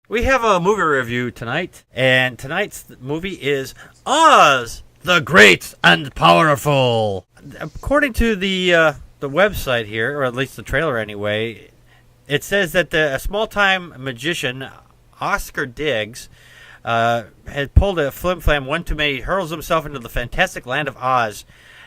We have a movie review tonight, and tonight's movie is Oz, the Great and Powerful. According to the website here, or at least the trailer anyway, it says that a small-time magician, Oscar Diggs, had pulled a flim-flam one too many, hurls himself into the fantastic land of Oz.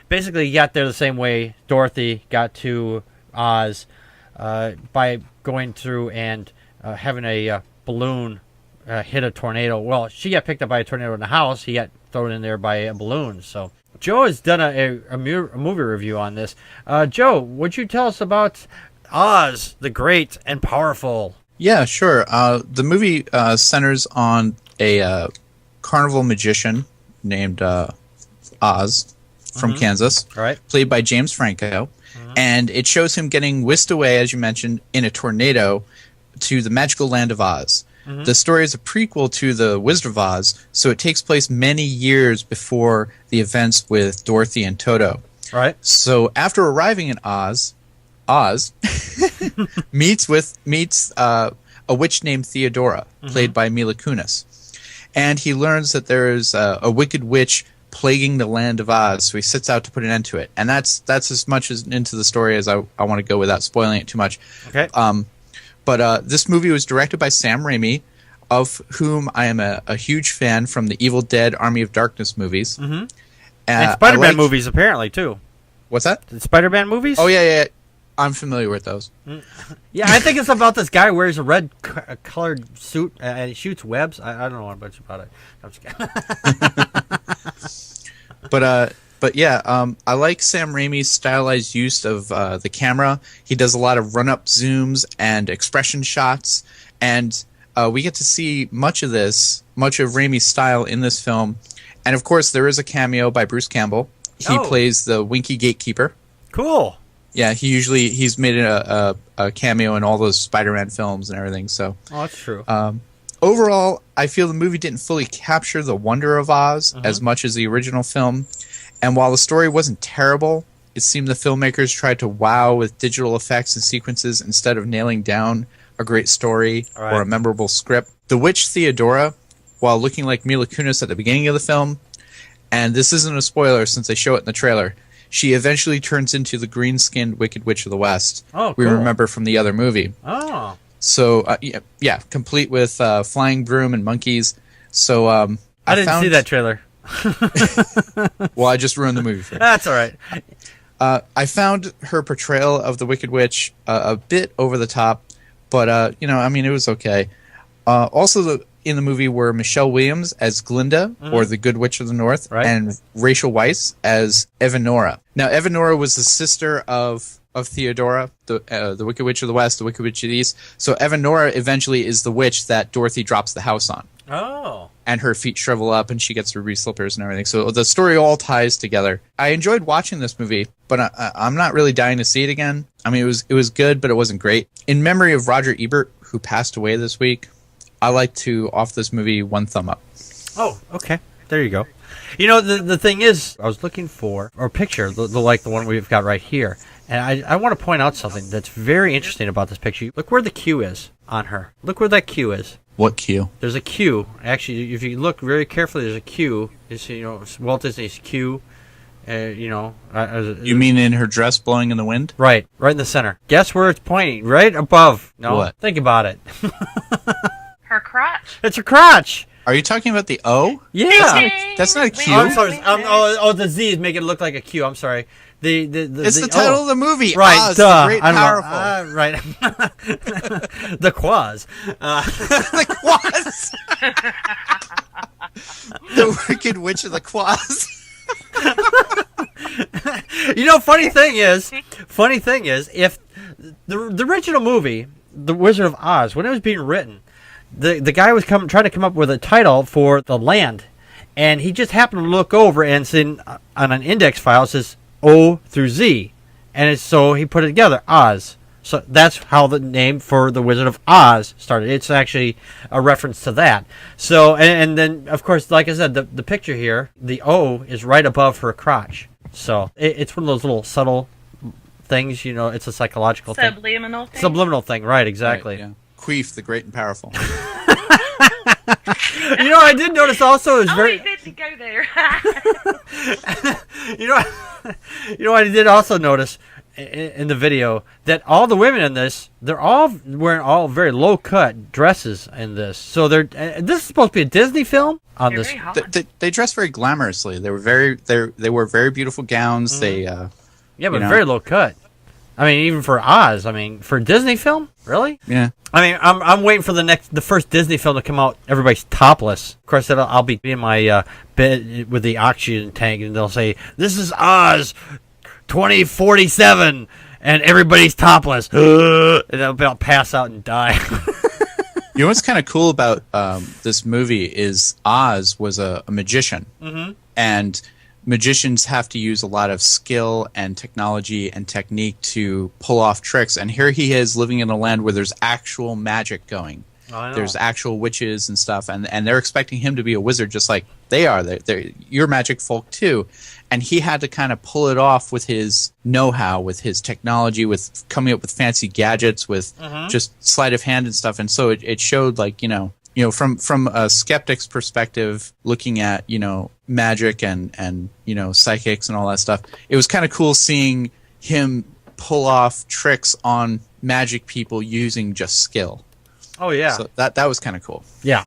Basically, he got there the same way Dorothy got to Oz, by going through and having a balloon hit a tornado. Well, she got picked up by a tornado in the house. He got thrown in there by a balloon. So Joe has done a movie review on this. Joe, would you tell us about Oz, the Great and Powerful? Yeah, sure. The movie centers on a carnival magician named Oz from Kansas, played by James Franco. And it shows him getting whisked away, as you mentioned, in a tornado to the magical land of Oz. The story is a prequel to The Wizard of Oz, so it takes place many years before the events with Dorothy and Toto. Right. So after arriving in Oz meets a witch named Theodora, played by Mila Kunis. And he learns that there is a wicked witch plaguing the land of Oz, so he sets out to put an end to it. And that's as much as into the story as I want to go without spoiling it too much. Okay. But this movie was directed by Sam Raimi, of whom I am a huge fan from the Evil Dead Army of Darkness movies. And Spider-Man movies, apparently, too. What's that? The Spider-Man movies? Oh, yeah. I'm familiar with those. Yeah, I think it's about this guy who wears a red colored suit and he shoots webs. I don't know much about it. I'm just kidding. But yeah, I like Sam Raimi's stylized use of the camera. He does a lot of run-up zooms and expression shots, and we get to see much of Raimi's style in this film. And of course, there is a cameo by Bruce Campbell. He plays the Winky Gatekeeper. Cool. Yeah, he's made a cameo in all those Spider-Man films and everything. So, that's true. Overall, I feel the movie didn't fully capture the wonder of Oz as much as the original film. And while the story wasn't terrible, it seemed the filmmakers tried to wow with digital effects and sequences instead of nailing down a great story or a memorable script. The witch Theodora, while looking like Mila Kunis at the beginning of the film, and this isn't a spoiler since they show it in the trailer, she eventually turns into the green-skinned Wicked Witch of the West. Oh, cool. We remember from the other movie. Oh. So, yeah, complete with flying broom and monkeys. So, I didn't see that trailer. Well, I just ruined the movie for you. That's all right. I found her portrayal of the Wicked Witch a bit over the top, but, it was okay. Also, in the movie were Michelle Williams as Glinda, or the Good Witch of the North, and Rachel Weisz as Evanora. Now, Evanora was the sister of Theodora, the Wicked Witch of the West, the Wicked Witch of the East. So Evanora eventually is the witch that Dorothy drops the house on. Oh. And her feet shrivel up, and she gets ruby slippers and everything. So the story all ties together. I enjoyed watching this movie, but I'm not really dying to see it again. I mean, it was good, but it wasn't great. In memory of Roger Ebert, who passed away this week, I like to offer this movie 1 thumb up. Oh, okay. There you go. You know, the thing is, I was looking for a picture, like the one we've got right here. And I want to point out something that's very interesting about this picture. Look where the Q is on her. Look where that Q is. What Q? There's a Q. Actually, if you look very carefully, there's a Q. It's, Walt Disney's Q. You mean in her dress blowing in the wind? Right in the center. Guess where it's pointing? Right above. No? What? Think about it. Her crotch. It's her crotch. Are you talking about the O? Yeah. That's not a Q. Oh, I'm sorry. The Z is making it look like a Q. I'm sorry. It's the title of the movie. Right. Oz, the Great and Powerful. Right. The Quaz. The Quaz. The Wicked Witch of the Quaz. Funny thing is, if the original movie, The Wizard of Oz, when it was being written, the guy was trying to come up with a title for the land, and he just happened to look over and see on an index file it says O through Z, and so he put it together, Oz. So that's how the name for the Wizard of Oz started. It's actually a reference to that. So, and then, of course, like I said, the picture here, the O is right above her crotch. So it's one of those little subtle things, it's a psychological Subliminal thing. Subliminal thing, right, exactly. Right, yeah. Queef, the Great and Powerful. You know, I did notice also is very. Oh, he didn't go there. You know, you know what I did also notice in the video that all the women in this, they're all wearing all very low cut dresses in this. So this is supposed to be a Disney film on They're this. very hot. They dress very glamorously. They wore very beautiful gowns. Mm-hmm. They Yeah, but know. very low cut. I mean, even for Oz. I mean, for a Disney film, really? yeah. I mean, I'm waiting for the first Disney film to come out. Everybody's topless. Of course, I'll be in my bed with the oxygen tank, and they'll say, "This is Oz, 2047," and everybody's topless, and I'll pass out and die. You know what's kind of cool about this movie is Oz was a magician, and magicians have to use a lot of skill and technology and technique to pull off tricks. And here he is living in a land where there's actual magic going. I know. There's actual witches and stuff, and they're expecting him to be a wizard just like they are. You're magic folk too. And he had to kind of pull it off with his know-how, with his technology, with coming up with fancy gadgets, with just sleight of hand and stuff. And so it showed, like, from a skeptic's perspective, looking at, magic and psychics and all that stuff, it was kind of cool seeing him pull off tricks on magic people using just skill. Oh yeah, So that was kind of cool. yeah.